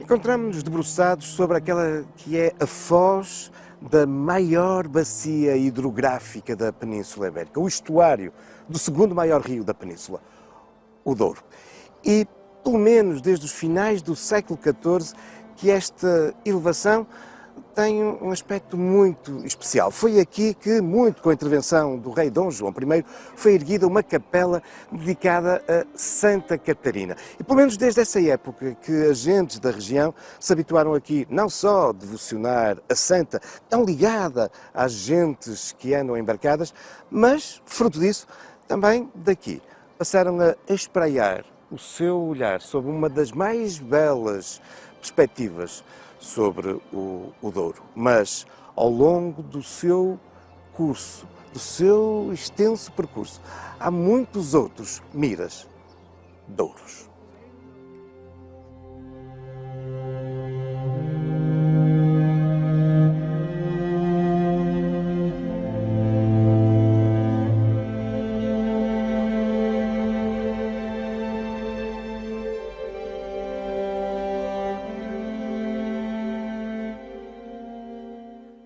Encontramos-nos debruçados sobre aquela que é a foz da maior bacia hidrográfica da Península Ibérica, o estuário do segundo maior rio da Península, o Douro. E, pelo menos desde os finais do século XIV, que esta elevação tem um aspecto muito especial. Foi aqui que, muito com a intervenção do rei Dom João I, foi erguida uma capela dedicada a Santa Catarina. E pelo menos desde essa época que as gentes da região se habituaram aqui não só a devocionar a Santa, tão ligada às gentes que andam embarcadas, mas, fruto disso, também daqui passaram a espraiar o seu olhar sobre uma das mais belas perspectivas sobre o Douro, mas ao longo do seu curso, do seu extenso percurso, há muitos outros miras douros.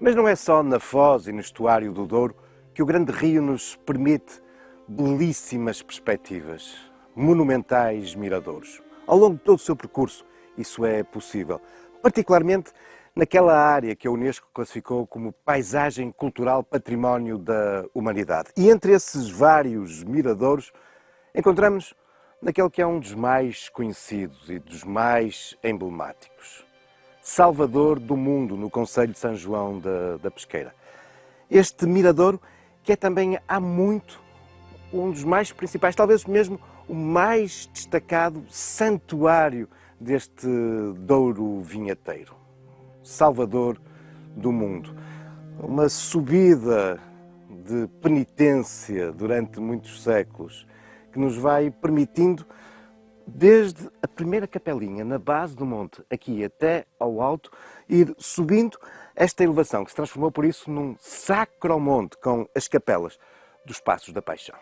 Mas não é só na foz e no estuário do Douro que o grande rio nos permite belíssimas perspectivas, monumentais miradouros. Ao longo de todo o seu percurso, isso é possível, particularmente naquela área que a Unesco classificou como Paisagem Cultural Património da Humanidade. E entre esses vários miradouros, encontramos naquele que é um dos mais conhecidos e dos mais emblemáticos. Salvador do Mundo, no concelho de São João da Pesqueira. Este miradouro que é também há muito um dos mais principais, talvez mesmo o mais destacado santuário deste Douro vinheteiro. Salvador do Mundo. Uma subida de penitência durante muitos séculos que nos vai permitindo, desde a primeira capelinha, na base do monte, aqui até ao alto, ir subindo esta elevação, que se transformou por isso num sacromonte com as capelas dos Passos da Paixão.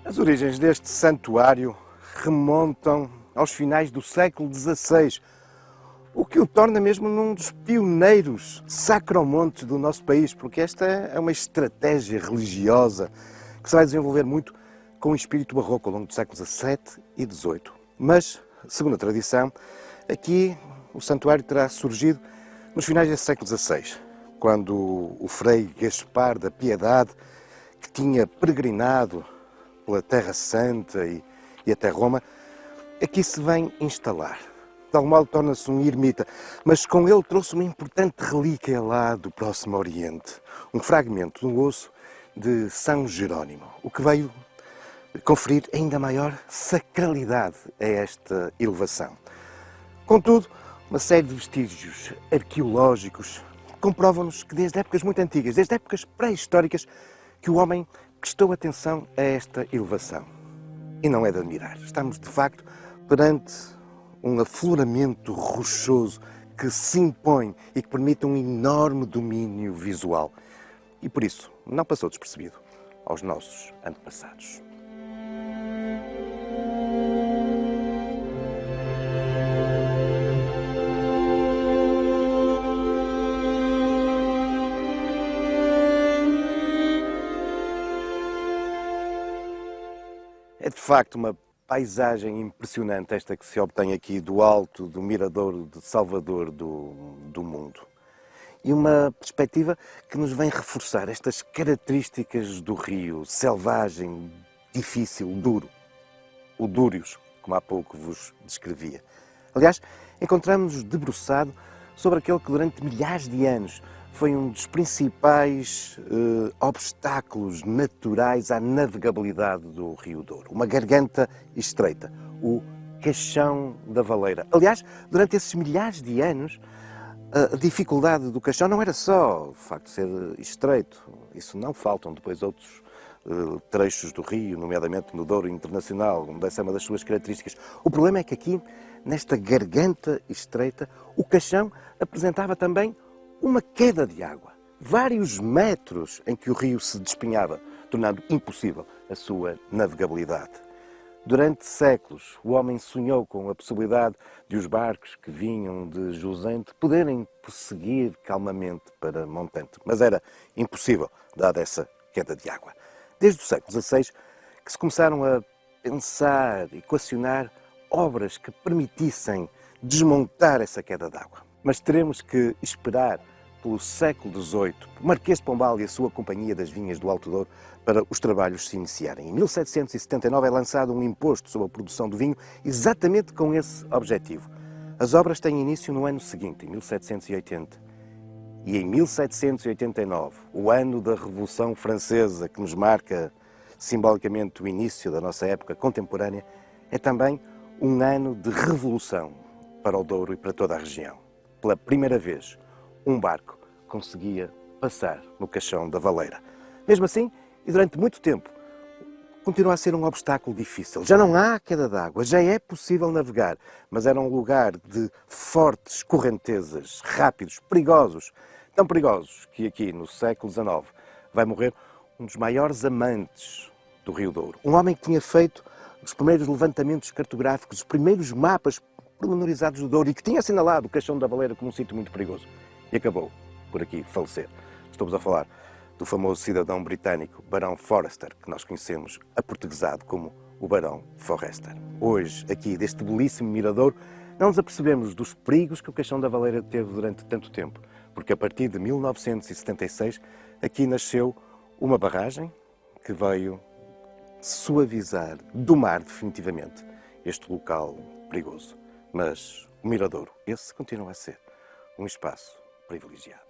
As origens deste santuário remontam aos finais do século XVI, o que o torna mesmo num dos pioneiros sacromontes do nosso país, porque esta é uma estratégia religiosa que se vai desenvolver muito com o espírito barroco ao longo do século XVII e XVIII. Mas, segundo a tradição, aqui o santuário terá surgido nos finais desse século XVI, quando o frei Gaspar da Piedade, que tinha peregrinado pela Terra Santa e até Roma, aqui se vem instalar. De algum modo torna-se um ermita, mas com ele trouxe uma importante relíquia lá do Próximo Oriente, um fragmento do osso de São Jerónimo, o que veio conferir ainda maior sacralidade a esta elevação. Contudo, uma série de vestígios arqueológicos comprovam-nos que desde épocas muito antigas, desde épocas pré-históricas, que o homem prestou atenção a esta elevação. E não é de admirar. Estamos, de facto, perante um afloramento rochoso que se impõe e que permite um enorme domínio visual. E por isso não passou despercebido aos nossos antepassados. É de facto uma paisagem impressionante esta que se obtém aqui do alto do miradouro de Salvador do Mundo. E uma perspectiva que nos vem reforçar estas características do rio, selvagem, difícil, duro. O Dúrios, como há pouco vos descrevia. Aliás, encontramos-nos debruçado sobre aquele que durante milhares de anos foi um dos principais obstáculos naturais à navegabilidade do Rio Douro. Uma garganta estreita, o Caixão da Valeira. Aliás, durante esses milhares de anos, a dificuldade do Caixão não era só o facto de ser estreito. Isso não faltam depois outros trechos do rio, nomeadamente no Douro Internacional, onde essa é uma das suas características. O problema é que aqui, nesta garganta estreita, o Caixão apresentava também uma queda de água, vários metros em que o rio se despenhava, tornando impossível a sua navegabilidade. Durante séculos, o homem sonhou com a possibilidade de os barcos que vinham de jusante poderem prosseguir calmamente para montante, mas era impossível, dada essa queda de água. Desde o século XVI que se começaram a pensar e equacionar obras que permitissem desmontar essa queda de água. Mas teremos que esperar pelo século XVIII, Marquês de Pombal e a sua Companhia das Vinhas do Alto Douro, para os trabalhos se iniciarem. Em 1779 é lançado um imposto sobre a produção do vinho exatamente com esse objetivo. As obras têm início no ano seguinte, em 1780. E em 1789, o ano da Revolução Francesa, que nos marca simbolicamente o início da nossa época contemporânea, é também um ano de revolução para o Douro e para toda a região. Pela primeira vez, um barco conseguia passar no Caixão da Valeira. Mesmo assim, e durante muito tempo, continua a ser um obstáculo difícil. Já não há queda d'água, já é possível navegar, mas era um lugar de fortes correntezas, rápidos, perigosos. Tão perigosos que aqui, no século XIX, vai morrer um dos maiores amantes do Rio Douro. Um homem que tinha feito os primeiros levantamentos cartográficos, os primeiros mapas pormenorizados do Douro e que tinha assinalado o Caixão da Valeira como um sítio muito perigoso. E acabou por aqui falecer. Estamos a falar do famoso cidadão britânico Barão Forrester, que nós conhecemos aportuguesado como o Barão Forrester. Hoje, aqui deste belíssimo miradouro, não nos apercebemos dos perigos que o Caixão da Valeira teve durante tanto tempo, porque a partir de 1976 aqui nasceu uma barragem que veio suavizar, domar definitivamente este local perigoso. Mas o miradouro, esse continua a ser um espaço privilegiado.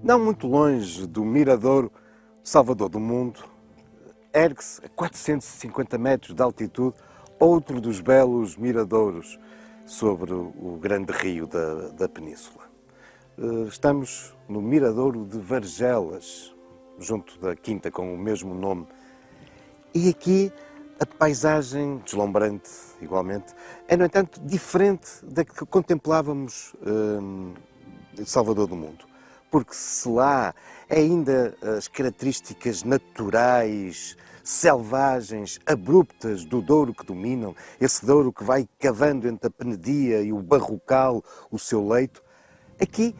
Não muito longe do miradouro Salvador do Mundo, ergue-se a 450 metros de altitude outro dos belos miradouros sobre o grande rio da península. Estamos no miradouro de Vargelas, junto da quinta com o mesmo nome. E aqui a paisagem, deslumbrante igualmente, é, no entanto, diferente da que contemplávamos em Salvador do Mundo. Porque se lá ainda as características naturais, selvagens, abruptas do Douro que dominam, esse Douro que vai cavando entre a Penedia e o Barrocal o seu leito, aqui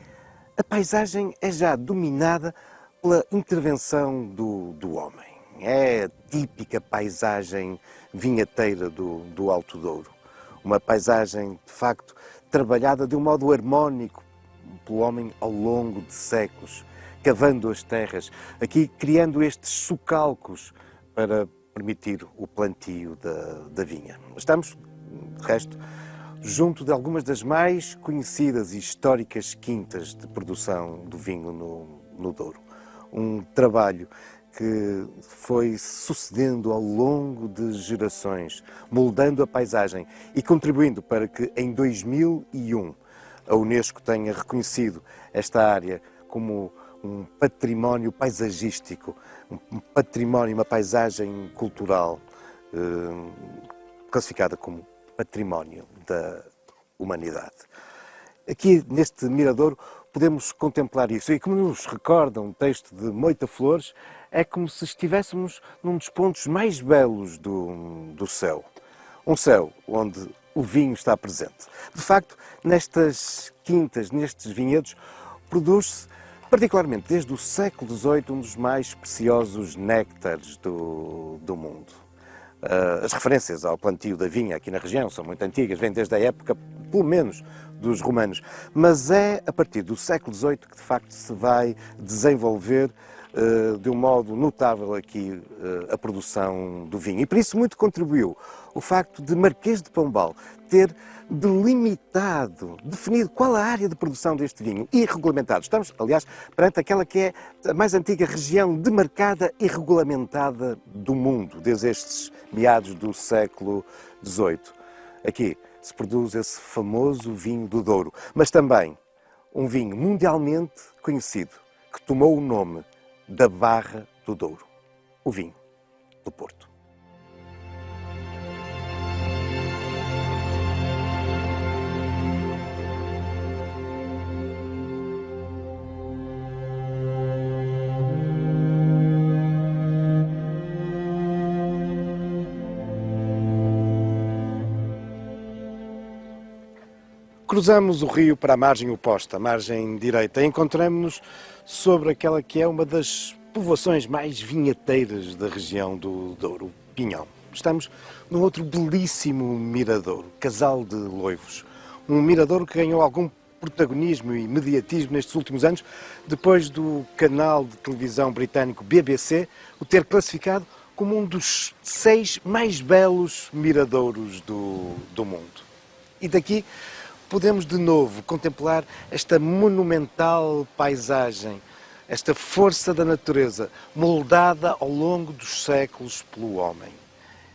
a paisagem é já dominada pela intervenção do homem. É a típica paisagem vinheteira do Alto Douro. Uma paisagem, de facto, trabalhada de um modo harmónico pelo homem ao longo de séculos, cavando as terras, aqui criando estes socalcos para permitir o plantio da vinha. Estamos, de resto, junto de algumas das mais conhecidas e históricas quintas de produção do vinho no Douro. Um trabalho que foi sucedendo ao longo de gerações, moldando a paisagem e contribuindo para que em 2001 a Unesco tenha reconhecido esta área como um património paisagístico, um património, uma paisagem cultural classificada como património da humanidade. Aqui neste miradouro podemos contemplar isso e, como nos recorda um texto de Moita Flores, é como se estivéssemos num dos pontos mais belos do céu. Um céu onde o vinho está presente. De facto, nestas quintas, nestes vinhedos, produz-se, particularmente desde o século XVIII, um dos mais preciosos néctares do mundo. As referências ao plantio da vinha aqui na região são muito antigas, vêm desde a época, pelo menos, dos romanos, mas é a partir do século XVIII que, de facto, se vai desenvolver de um modo notável aqui a produção do vinho. E por isso muito contribuiu o facto de Marquês de Pombal ter delimitado, definido qual a área de produção deste vinho e regulamentado. Estamos, aliás, perante aquela que é a mais antiga região demarcada e regulamentada do mundo, desde estes meados do século XVIII. Aqui se produz esse famoso vinho do Douro, mas também um vinho mundialmente conhecido, que tomou o nome da Barra do Douro, o vinho do Porto. Cruzamos o rio para a margem oposta, a margem direita, e encontramos-nos sobre aquela que é uma das povoações mais vinheteiras da região do Douro, Pinhão. Estamos num outro belíssimo miradouro, Casal de Loivos. Um miradouro que ganhou algum protagonismo e mediatismo nestes últimos anos, depois do canal de televisão britânico BBC o ter classificado como um dos 6 mais belos miradouros do mundo. E daqui podemos de novo contemplar esta monumental paisagem, esta força da natureza, moldada ao longo dos séculos pelo homem.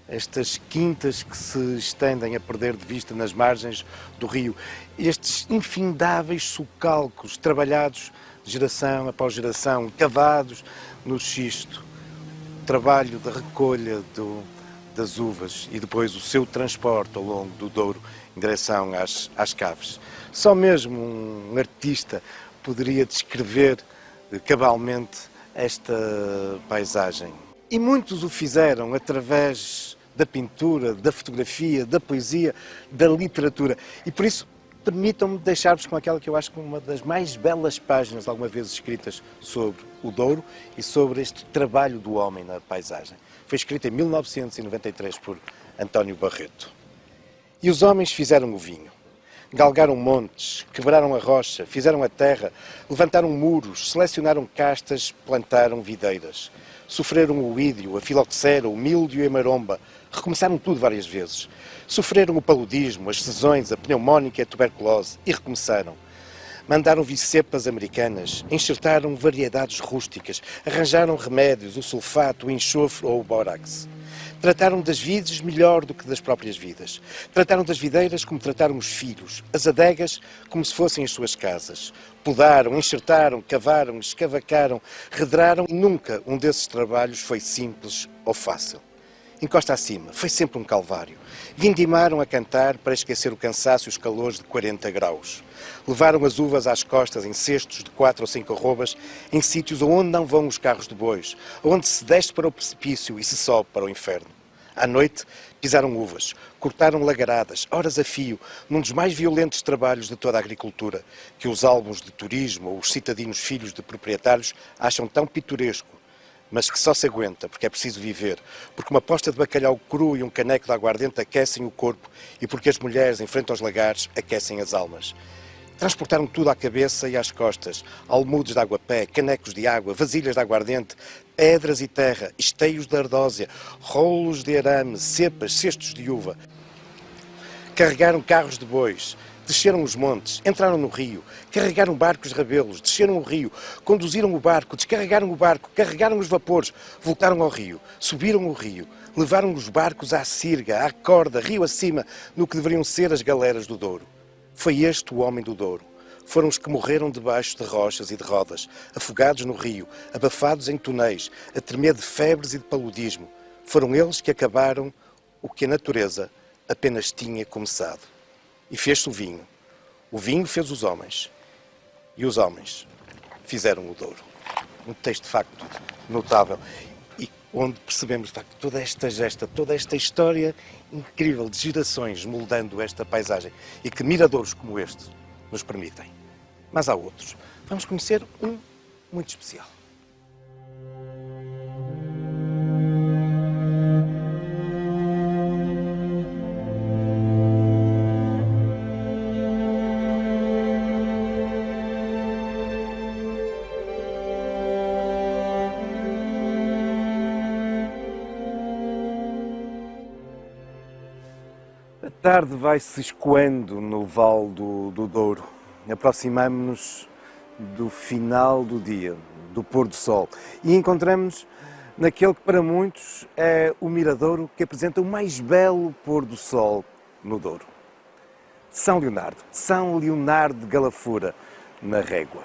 Estas quintas que se estendem a perder de vista nas margens do rio, estes infindáveis socalcos trabalhados geração após geração, cavados no xisto, o trabalho da recolha das uvas e depois o seu transporte ao longo do Douro em direção às caves. Só mesmo um artista poderia descrever cabalmente esta paisagem. E muitos o fizeram através da pintura, da fotografia, da poesia, da literatura. E por isso, permitam-me deixar-vos com aquela que eu acho que é uma das mais belas páginas alguma vez escritas sobre o Douro e sobre este trabalho do homem na paisagem. Foi escrita em 1993 por António Barreto. E os homens fizeram o vinho. Galgaram montes, quebraram a rocha, fizeram a terra, levantaram muros, selecionaram castas, plantaram videiras. Sofreram o ídio, a filoxera, o míldio e a maromba. Recomeçaram tudo várias vezes. Sofreram o paludismo, as sezões, a pneumónica e a tuberculose. E recomeçaram. Mandaram vir cepas americanas, enxertaram variedades rústicas, arranjaram remédios, o sulfato, o enxofre ou o bórax. Trataram das vides melhor do que das próprias vidas. Trataram das videiras como trataram os filhos, as adegas como se fossem as suas casas. Podaram, enxertaram, cavaram, escavacaram, redraram e nunca um desses trabalhos foi simples ou fácil. Encosta acima, foi sempre um calvário. Vindimaram a cantar para esquecer o cansaço e os calores de 40 graus. Levaram as uvas às costas em cestos de 4 ou 5 arrobas, em sítios onde não vão os carros de bois, onde se desce para o precipício e se sobe para o inferno. À noite, pisaram uvas, cortaram lagaradas, horas a fio, num dos mais violentos trabalhos de toda a agricultura, que os álbuns de turismo ou os citadinos filhos de proprietários acham tão pitoresco, mas que só se aguenta porque é preciso viver, porque uma posta de bacalhau cru e um caneco de aguardente aquecem o corpo e porque as mulheres, em frente aos lagares, aquecem as almas. Transportaram tudo à cabeça e às costas, almudes de água-pé, canecos de água, vasilhas de aguardente, pedras e terra, esteios de ardósia, rolos de arame, cepas, cestos de uva. Carregaram carros de bois, desceram os montes, entraram no rio, carregaram barcos de rabelos, desceram o rio, conduziram o barco, descarregaram o barco, carregaram os vapores, voltaram ao rio, subiram o rio, levaram os barcos à sirga, à corda, rio acima, no que deveriam ser as galeras do Douro. Foi este o homem do Douro. Foram os que morreram debaixo de rochas e de rodas, afogados no rio, abafados em túneis, a tremer de febres e de paludismo. Foram eles que acabaram o que a natureza apenas tinha começado. E fez-se o vinho. O vinho fez os homens. E os homens fizeram o Douro. Um texto, de facto, notável. E onde percebemos, de facto, toda esta gesta, toda esta história incrível de gerações moldando esta paisagem. E que miradouros como este nos permitem. Mas há outros. Vamos conhecer um muito especial. tarde vai-se escoando no Vale do Douro. Aproximamo-nos do final do dia, do pôr do sol, e encontramos-nos naquele que para muitos é o miradouro que apresenta o mais belo pôr do sol no Douro. São Leonardo de Galafura, na Régua.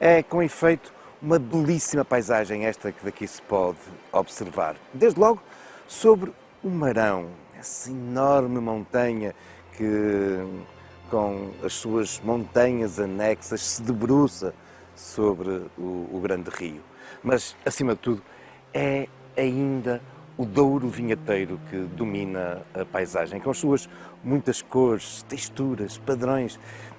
É, com efeito, uma belíssima paisagem esta que daqui se pode observar. Desde logo, sobre o Marão, essa enorme montanha que, com as suas montanhas anexas, se debruça sobre o grande rio. Mas, acima de tudo, é ainda o Douro vinheteiro que domina a paisagem, com as suas muitas cores, texturas, padrões,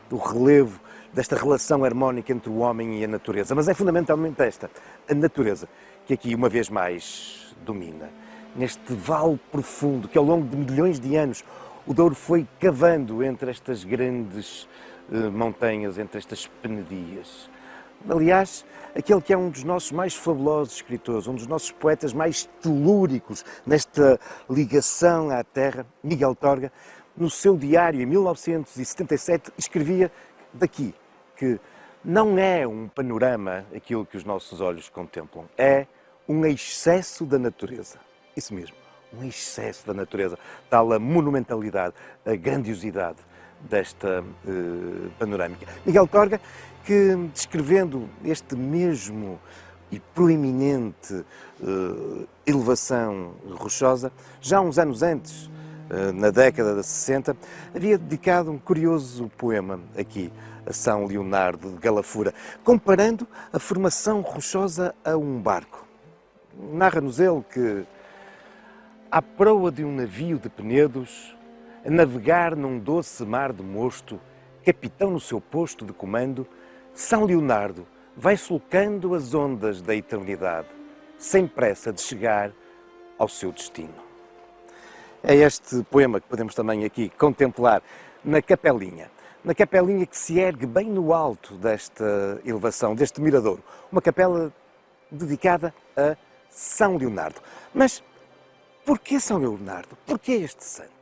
o relevo desta relação harmónica entre o homem e a natureza. Mas é fundamentalmente esta, a natureza, que aqui uma vez mais domina. Neste vale profundo que ao longo de milhões de anos o Douro foi cavando entre estas grandes montanhas, entre estas penedias. Aliás, aquele que é um dos nossos mais fabulosos escritores, um dos nossos poetas mais telúricos nesta ligação à terra, Miguel Torga, no seu diário em 1977 escrevia daqui que não é um panorama aquilo que os nossos olhos contemplam, é um excesso da natureza. Isso mesmo, um excesso da natureza, tal a monumentalidade, a grandiosidade desta panorâmica. Miguel Torga, que descrevendo este mesmo e proeminente elevação rochosa, já uns anos antes, na década de 60, havia dedicado um curioso poema aqui a São Leonardo de Galafura, comparando a formação rochosa a um barco. Narra-nos ele que, à proa de um navio de Penedos, a navegar num doce mar de mosto, capitão no seu posto de comando, São Leonardo vai sulcando as ondas da eternidade, sem pressa de chegar ao seu destino. É este poema que podemos também aqui contemplar na capelinha que se ergue bem no alto desta elevação, deste miradouro. Uma capela dedicada a São Leonardo. Mas porquê São Leonardo? Porquê este santo?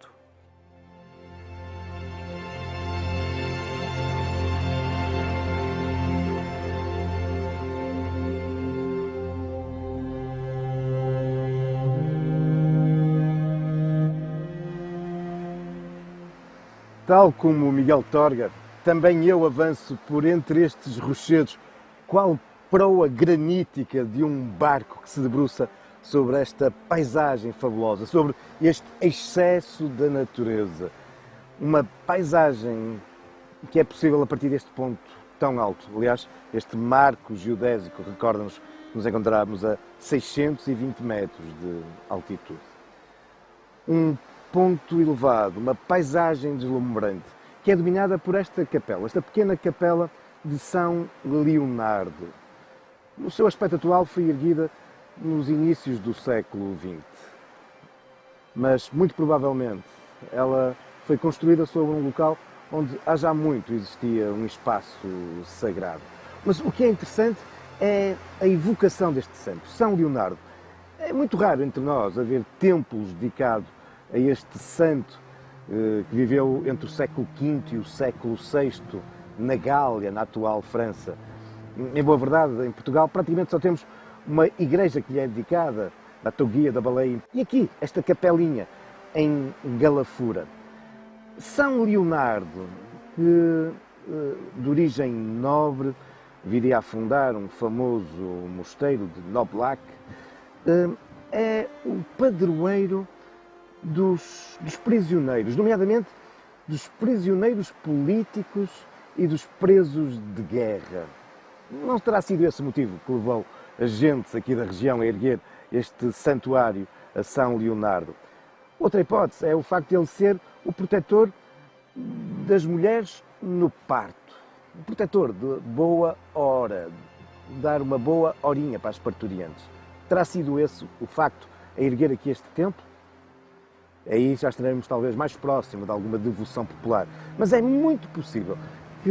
Tal como Miguel Torga, também eu avanço por entre estes rochedos, qual proa granítica de um barco que se debruça sobre esta paisagem fabulosa, sobre este excesso da natureza. Uma paisagem que é possível a partir deste ponto tão alto. Aliás, este marco geodésico recorda-nos que nos encontramos a 620 metros de altitude. Um ponto elevado, uma paisagem deslumbrante, que é dominada por esta capela, esta pequena capela de São Leonardo. O seu aspecto atual foi erguida nos inícios do século XX, mas muito provavelmente ela foi construída sobre um local onde há já muito existia um espaço sagrado. Mas o que é interessante é a evocação deste santo, São Leonardo. É muito raro entre nós haver templos dedicados a este santo que viveu entre o século V e o século VI na Gália, na atual França. Em boa verdade, em Portugal praticamente só temos uma igreja que lhe é dedicada, a Toguia da Baleia. E aqui, esta capelinha em Galafura. São Leonardo, que de origem nobre, viria a fundar um famoso mosteiro de Noblac, é o padroeiro dos prisioneiros, nomeadamente dos prisioneiros políticos e dos presos de guerra. Não terá sido esse o motivo que levou agentes aqui da região a erguer este santuário a São Leonardo. Outra hipótese é o facto de ele ser o protetor das mulheres no parto. O protetor de boa hora, dar uma boa horinha para as parturientes. Terá sido esse o facto a erguer aqui este templo? Aí já estaremos talvez mais próximo de alguma devoção popular. Mas é muito possível que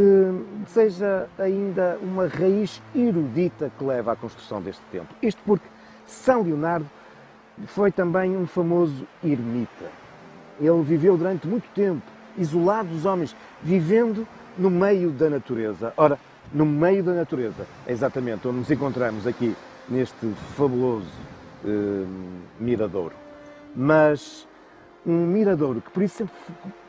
seja ainda uma raiz erudita que leva à construção deste templo. Isto porque São Leonardo foi também um famoso ermita. Ele viveu durante muito tempo, isolado dos homens, vivendo no meio da natureza. Ora, no meio da natureza, é exatamente onde nos encontramos aqui, neste fabuloso miradouro. Mas um miradouro que, por isso, sempre,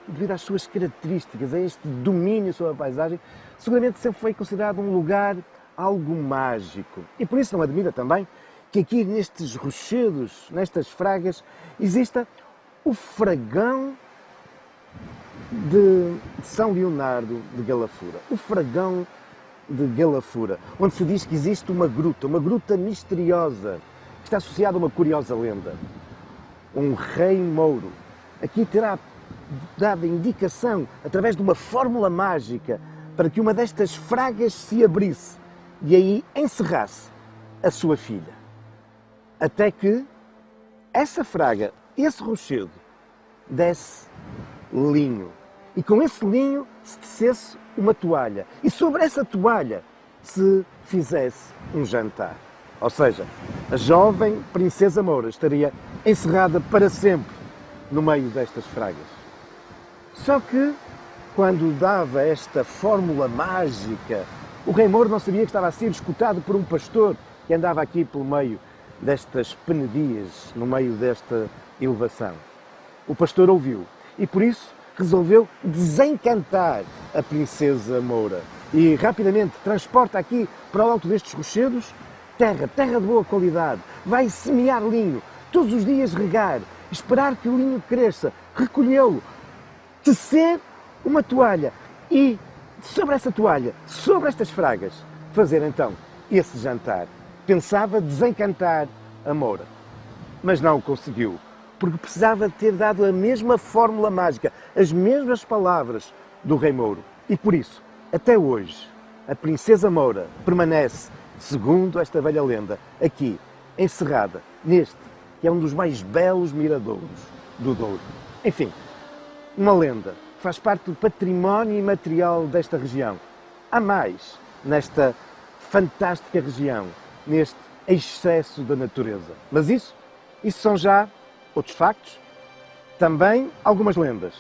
devido às suas características, a este domínio sobre a paisagem, seguramente sempre foi considerado um lugar algo mágico. E por isso não admira também que aqui nestes rochedos, nestas fragas, exista o fragão de São Leonardo de Galafura. O fragão de Galafura, onde se diz que existe uma gruta misteriosa, que está associada a uma curiosa lenda. Um rei mouro aqui terá dado a indicação, através de uma fórmula mágica, para que uma destas fragas se abrisse e aí encerrasse a sua filha. Até que essa fraga, esse rochedo, desse linho. E com esse linho se tecesse uma toalha. E sobre essa toalha se fizesse um jantar. Ou seja, a jovem princesa moura estaria encerrada para sempre no meio destas fragas. Só que, quando dava esta fórmula mágica, o rei mouro não sabia que estava a ser escutado por um pastor que andava aqui pelo meio destas penedias, no meio desta elevação. O pastor ouviu e, por isso, resolveu desencantar a princesa moura e rapidamente transporta aqui para o alto destes rochedos terra de boa qualidade, vai semear linho, todos os dias regar, esperar que o linho cresça, recolhê-lo, tecer uma toalha e, sobre essa toalha, sobre estas fragas, fazer então esse jantar. Pensava desencantar a moura, mas não o conseguiu, porque precisava ter dado a mesma fórmula mágica, as mesmas palavras do rei mouro. E por isso, até hoje, a princesa moura permanece, segundo esta velha lenda, aqui, encerrada, neste, que é um dos mais belos miradouros do Douro. Enfim, uma lenda que faz parte do património imaterial desta região. Há mais nesta fantástica região, neste excesso da natureza. Mas isso são já outros factos, também algumas lendas,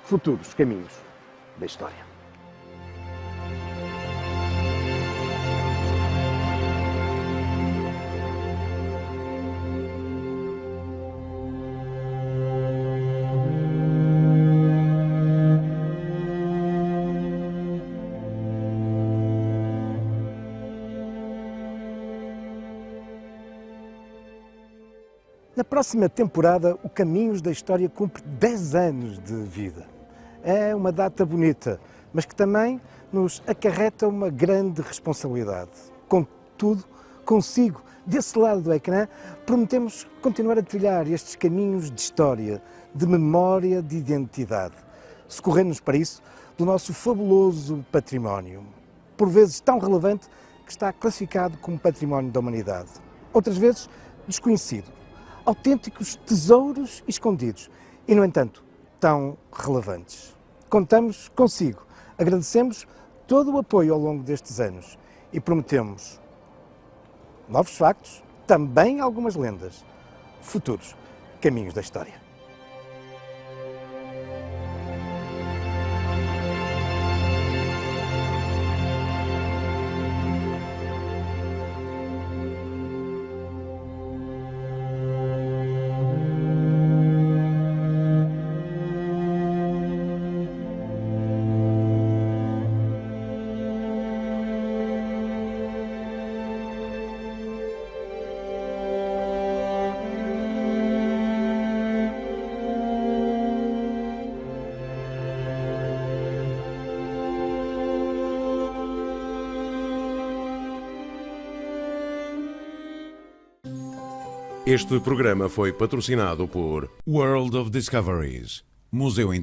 futuros caminhos da história. Na próxima temporada, o Caminhos da História cumpre 10 anos de vida. É uma data bonita, mas que também nos acarreta uma grande responsabilidade. Contudo, consigo, desse lado do ecrã, prometemos continuar a trilhar estes caminhos de história, de memória, de identidade, socorrendo-nos para isso do nosso fabuloso património, por vezes tão relevante que está classificado como património da humanidade, outras vezes desconhecido. Autênticos tesouros escondidos e, no entanto, tão relevantes. Contamos consigo, agradecemos todo o apoio ao longo destes anos e prometemos novos factos, também algumas lendas, futuros caminhos da história. Este programa foi patrocinado por World of Discoveries, Museu